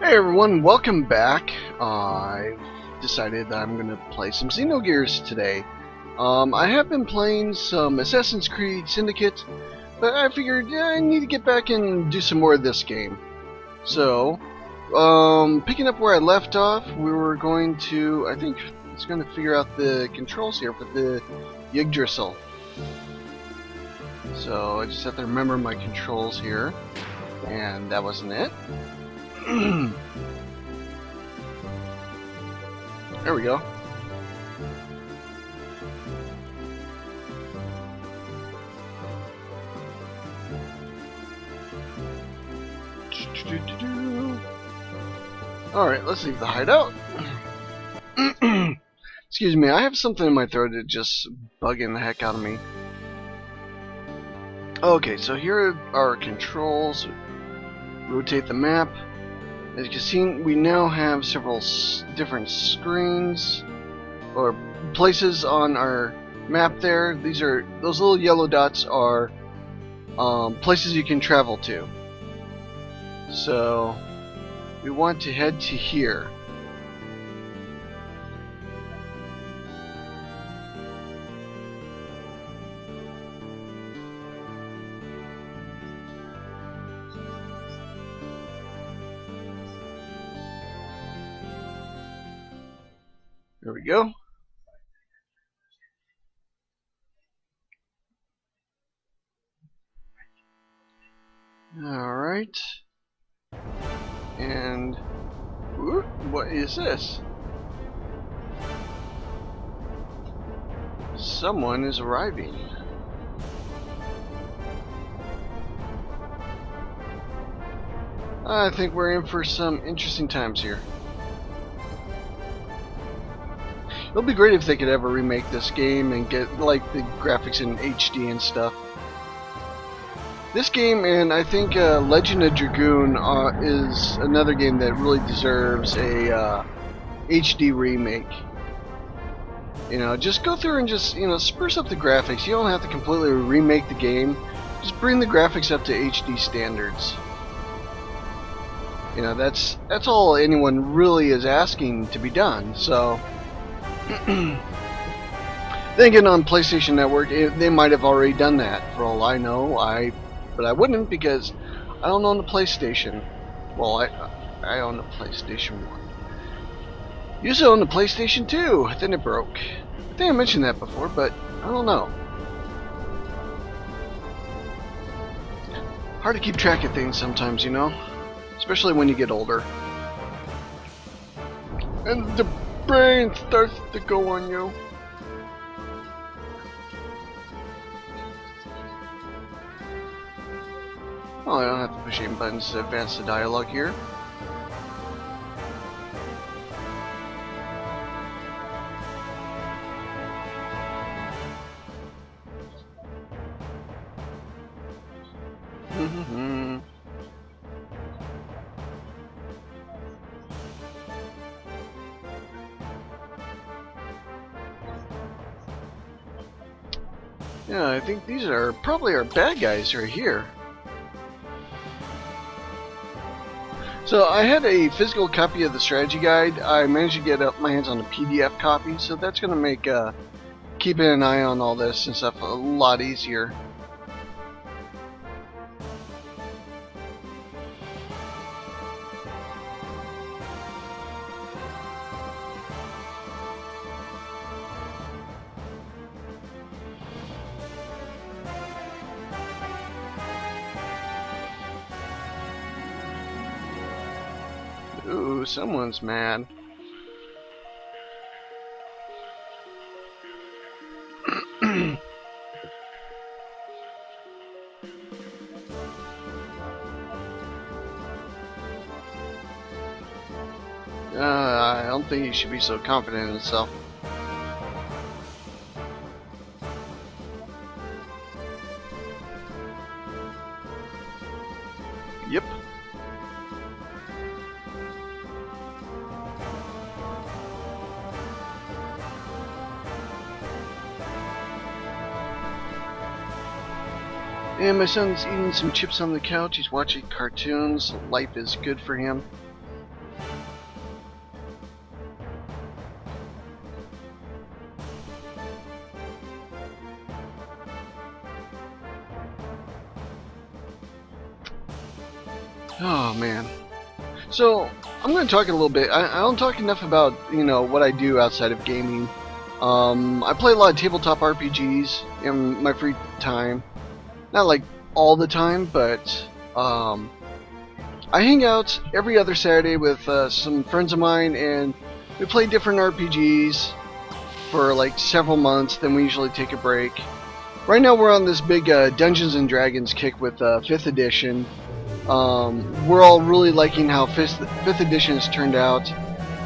Hey everyone, welcome back. I've decided that I'm going to play some Xenogears today. I have been playing some Assassin's Creed Syndicate, but I figured I need to get back and do some more of this game. So, picking up where I left off, we were going to, I think it's going to figure out the controls here for the Yggdrasil. So I just have to remember my controls here, and that wasn't it. There we go. Alright, let's leave the hideout. Excuse me, I have something in my throat that's just bugging the heck out of me. Okay, so here are our controls. Rotate the map. As you can see, we now have several different screens or places on our map there. Those little yellow dots are places you can travel to. So we want to head to here. There we go. Alright. And ooh, what is this? Someone is arriving. I think we're in for some interesting times here. It'll be great if they could ever remake this game and get like the graphics in HD and stuff. This game, and I think Legend of Dragoon is another game that really deserves a HD remake. You know, just go through and just, spruce up the graphics. You don't have to completely remake the game. Just bring the graphics up to HD standards. You know, that's all anyone really is asking to be done. So, then again, on PlayStation Network, they might have already done that. For all I know, but I wouldn't because I don't own a PlayStation. Well, I own a PlayStation 1. Used to own the PlayStation 2, then it broke. I think I mentioned that before, but I don't know. Hard to keep track of things sometimes, you know? Especially when you get older. And the brain starts to go on you. Oh, I don't have to push any buttons to advance the dialogue here. Yeah, I think these are probably our bad guys right here. So I had a physical copy of the strategy guide. I managed to get my hands on a PDF copy, so that's going to make keeping an eye on all this and stuff a lot easier. Ooh, someone's mad. I don't think he should be so confident in himself. Yep. And my son's eating some chips on the couch. He's watching cartoons. Life is good for him. man. So I'm going to talk a little bit. I don't talk enough about what I do outside of gaming. I play a lot of tabletop RPGs in my free time. Not like all the time, but I hang out every other Saturday with some friends of mine, and we play different RPGs for like several months. Then we usually take a break. Right now we're on this big Dungeons and Dragons kick with 5th edition. We're all really liking how 5th edition has turned out.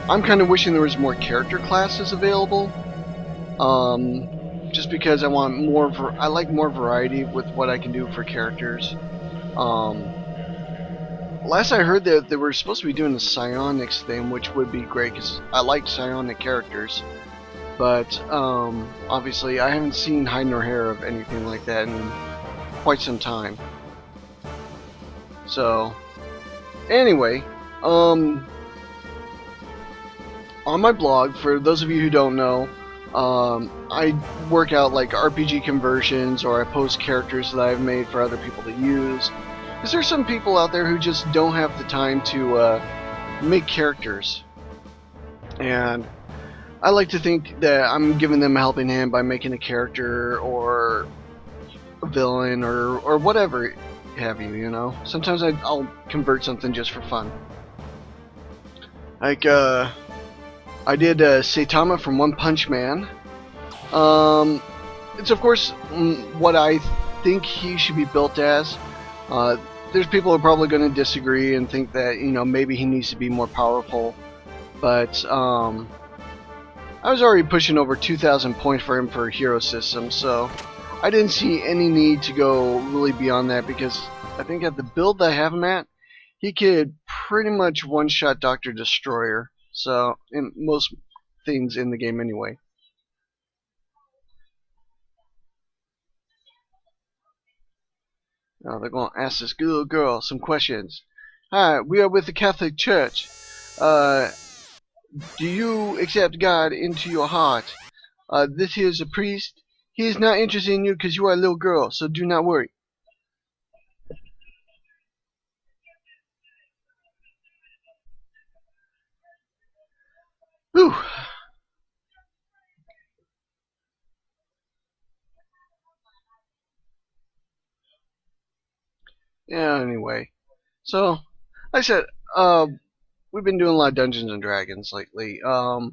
I'm kind of wishing there was more character classes available. Just because I want more. I like more variety with what I can do for characters. Last I heard that they were supposed to be doing the psionics thing, which would be great because I like psionic characters. But obviously, I haven't seen hide nor hair of anything like that in quite some time. So, anyway, on my blog, for those of you who don't know, I work out like RPG conversions, or I post characters that I've made for other people to use. Because there's some people out there who just don't have the time to make characters. And I like to think that I'm giving them a helping hand by making a character or a villain or whatever have you, Sometimes I'll convert something just for fun. Like, I did Saitama from One Punch Man. It's of course what I think he should be built as. There's people who are probably going to disagree and think that, maybe he needs to be more powerful. But, I was already pushing over 2,000 points for him for hero system, so I didn't see any need to go really beyond that, because I think at the build that I have him at, he could pretty much one-shot Dr. Destroyer. So, in most things in the game anyway. Now they're going to ask this good little girl some questions. Hi, we are with the Catholic Church. Do you accept God into your heart? This here is a priest. He is not interested in you because you are a little girl, so do not worry. Whew. Yeah, anyway. So, like I said, we've been doing a lot of Dungeons and Dragons lately. Our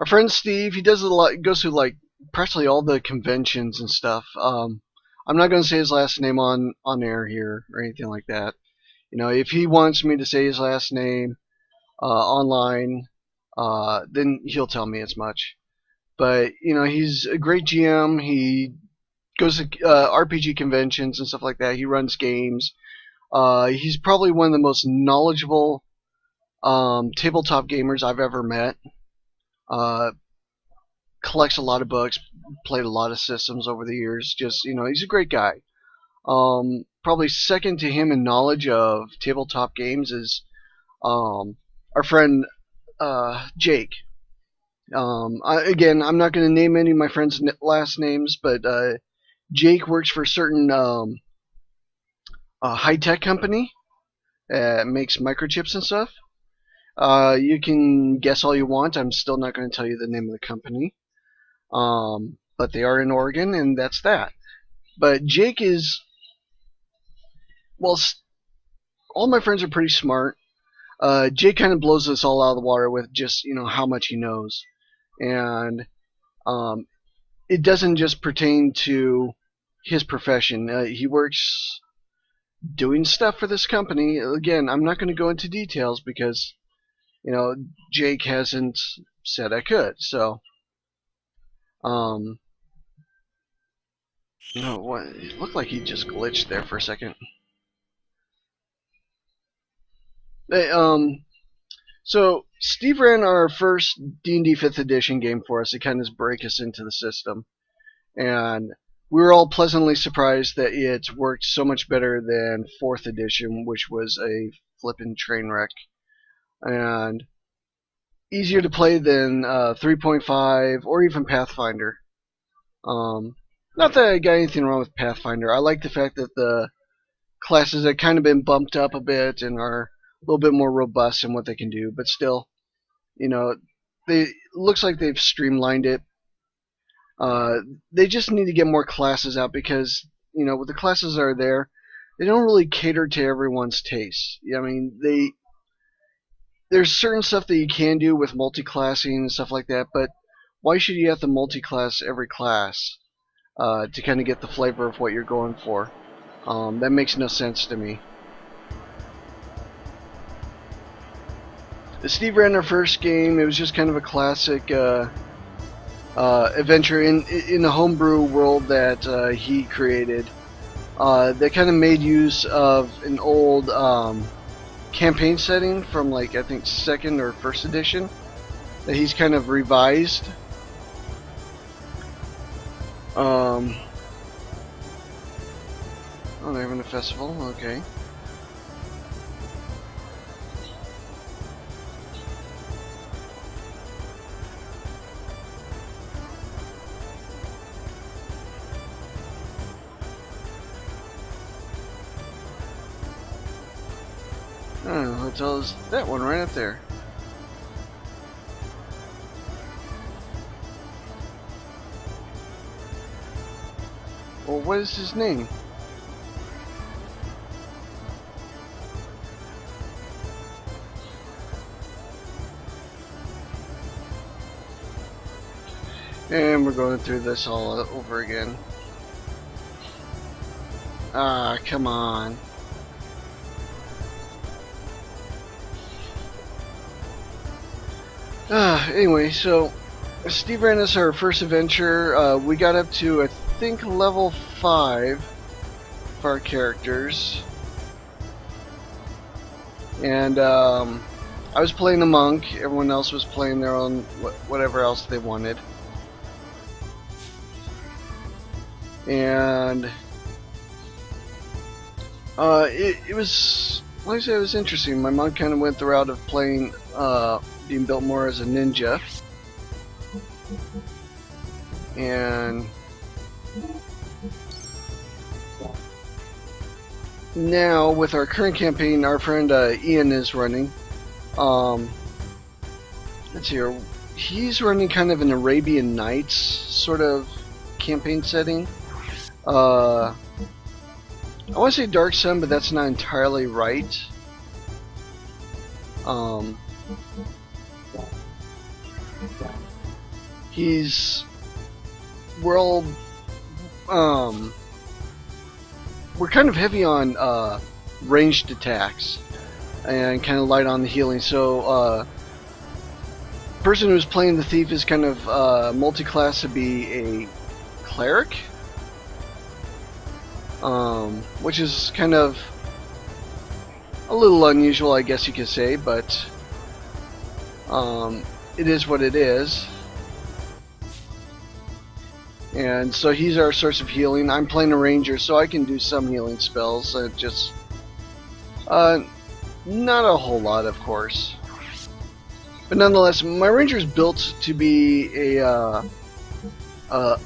friend Steve, he does a lot, goes through like practically all the conventions and stuff. I'm not going to say his last name on air here or anything like that. If he wants me to say his last name online, then he'll tell me as much. But he's a great GM. He goes to RPG conventions and stuff like that. He runs games. He's probably one of the most knowledgeable tabletop gamers I've ever met. Collects a lot of books, played a lot of systems over the years. Just he's a great guy. Probably second to him in knowledge of tabletop games is our friend Jake. Again, I'm not going to name any of my friends' last names, but Jake works for a certain high-tech company that makes microchips and stuff. You can guess all you want. I'm still not going to tell you the name of the company. But they are in Oregon, and that's that. But Jake is... Well, all my friends are pretty smart. Jake kind of blows us all out of the water with just, how much he knows. And it doesn't just pertain to his profession. He works doing stuff for this company. Again, I'm not going to go into details because, Jake hasn't said I could. So, what? It looked like he just glitched there for a second. Hey, so Steve ran our first D&D 5th edition game for us to kind of break us into the system, and we were all pleasantly surprised that it worked so much better than 4th edition, which was a flippin' train wreck, and easier to play than 3.5 or even Pathfinder. Not that I got anything wrong with Pathfinder. I like the fact that the classes that kind of been bumped up a bit and are a little bit more robust in what they can do, but still, you know, they looks like they've streamlined it. Uh, they just need to get more classes out because with the classes that are there, they don't really cater to everyone's taste. I mean, there's certain stuff that you can do with multi-classing and stuff like that, but why should you have to multi-class every class to kind of get the flavor of what you're going for? That makes no sense to me. Steve ran our first game. It was just kind of a classic adventure in the homebrew world that he created. They kind of made use of an old campaign setting from I think 2nd or 1st edition that he's kind of revised. Oh, they're having a festival? Okay. Oh, hotel is that one right up there. Well, what is his name? And we're going through this all over again. Ah, come on. Anyway, so Steve ran us our first adventure. We got up to, I think, level 5 for our characters. And I was playing the monk. Everyone else was playing their own, whatever else they wanted. And it was, like I said, it was interesting. My monk kind of went the route of playing, being built more as a ninja. And now, with our current campaign, our friend Ian is running. Let's see here. He's running kind of an Arabian Nights sort of campaign setting. I want to say Dark Sun, but that's not entirely right. We're kind of heavy on ranged attacks and kind of light on the healing. So, person who's playing the thief is kind of multi-class to be a cleric, which is kind of a little unusual, I guess you could say, but it is what it is. And so he's our source of healing. I'm playing a ranger, so I can do some healing spells. Just not a whole lot, of course. But nonetheless, my ranger is built to be a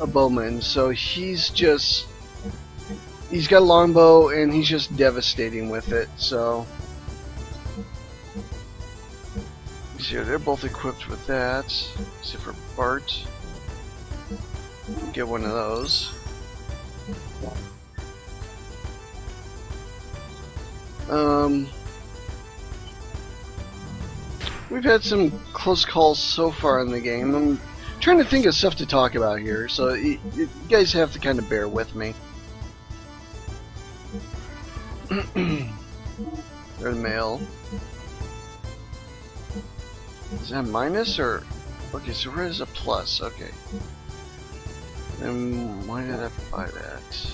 bowman. So he's got a longbow, and he's just devastating with it. So see, they're both equipped with that, except for Bart. Get one of those. We've had some close calls so far in the game. I'm trying to think of stuff to talk about here, so you guys have to kind of bear with me. They're the male. Is that minus or? Okay, so where is a plus? Okay. And why did I buy that?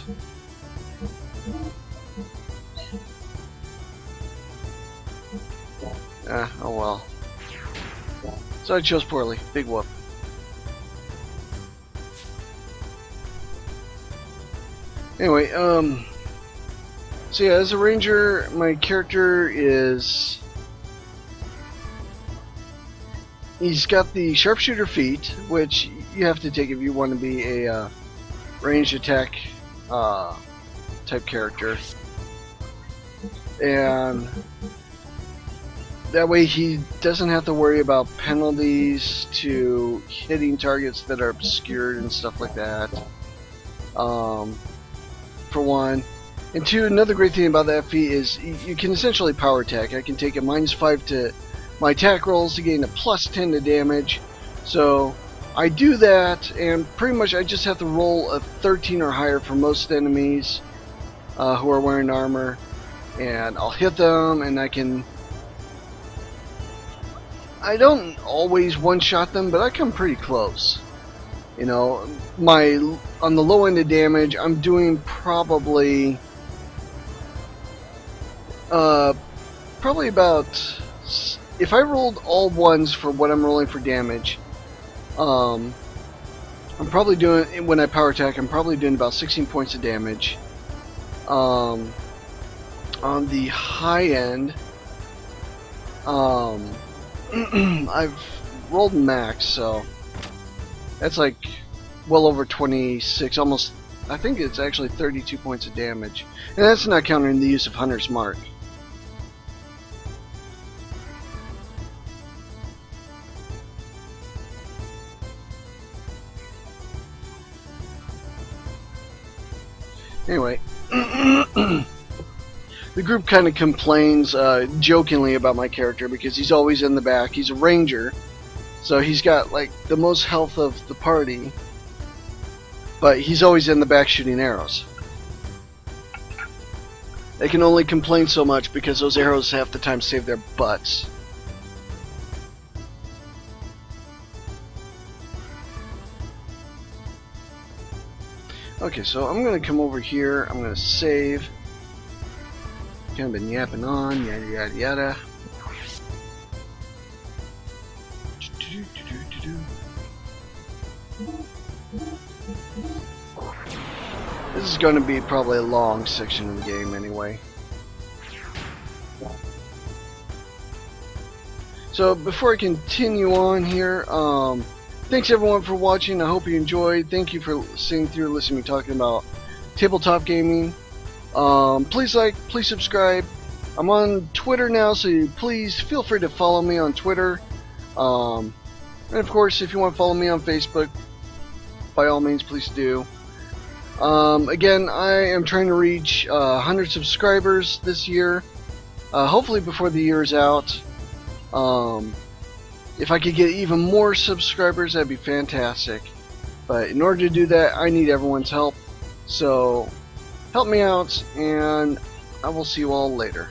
Oh well. So I chose poorly. Big whoop. Anyway, so yeah, as a ranger, my character is... He's got the sharpshooter feat, which you have to take if you want to be a ranged attack type character. and that way he doesn't have to worry about penalties to hitting targets that are obscured and stuff like that. For one. And two, another great thing about that feat is you can essentially power attack. I can take a -5 to my attack rolls to gain a +10 to damage. So I do that, and pretty much I just have to roll a 13 or higher for most enemies who are wearing armor, and I'll hit them, and I don't always one-shot them, but I come pretty close. You know, on the low end of damage, I'm doing probably about, if I rolled all ones for what I'm rolling for damage, I'm probably doing, when I power attack, I'm probably doing about 16 points of damage. On the high end, I've rolled max, so that's like well over 26, almost, I think it's actually 32 points of damage. And that's not counting the use of Hunter's Mark. Anyway, the group kind of complains jokingly about my character because he's always in the back. He's a ranger, so he's got like the most health of the party, but he's always in the back shooting arrows. They can only complain so much because those arrows half the time save their butts. Okay, so I'm gonna come over here, I'm gonna save. Kind of been yapping on, yada yada yada. This is going to be probably a long section of the game anyway. So before I continue on here, thanks everyone for watching. I hope you enjoyed. Thank you for sitting through listening to me talking about tabletop gaming. Please like, please subscribe. I'm on Twitter now, so please feel free to follow me on Twitter. And of course, if you want to follow me on Facebook, by all means, please do. Again, I am trying to reach 100 subscribers this year, hopefully before the year is out. If I could get even more subscribers, that'd be fantastic. But in order to do that, I need everyone's help. So help me out, and I will see you all later.